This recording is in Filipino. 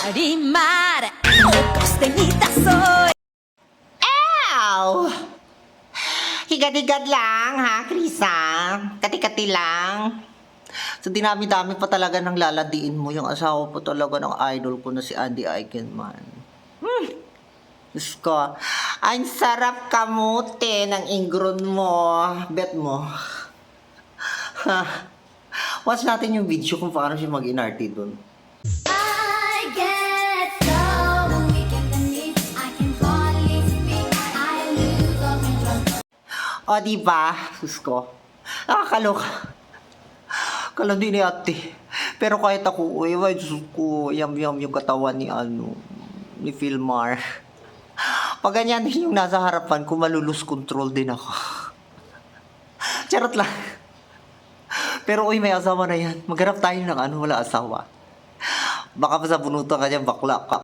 Marimar, costeñita soy. Ow! Higad-higad lang, ha, Krisa? Kati-kati lang. So, dinami-dami pa talaga ng laladiin mo yung asawa po talaga ng idol ko na si Andy Eichelman. Diyos ko, ang sarap kamuti ng ingron mo. Bet mo. Ha? Watch natin yung video kung paano siya mag-inarte dun. I get so weak in the knees, I can hardly speak, I lose all control. O, diba? Sus ko. Nakakaloka. Kalandi ni ate. Pero kahit ako, uy, Diyos ko, yam-yam yung katawan ni Philmar. Pag ganyan din yung nasa harapan ko, malulus control din ako. Charot lang. Pero uy, may asawa na yan. Maghanap tayo ng wala asawa. Baka pa sa bunutan ka dyan, bakla ka.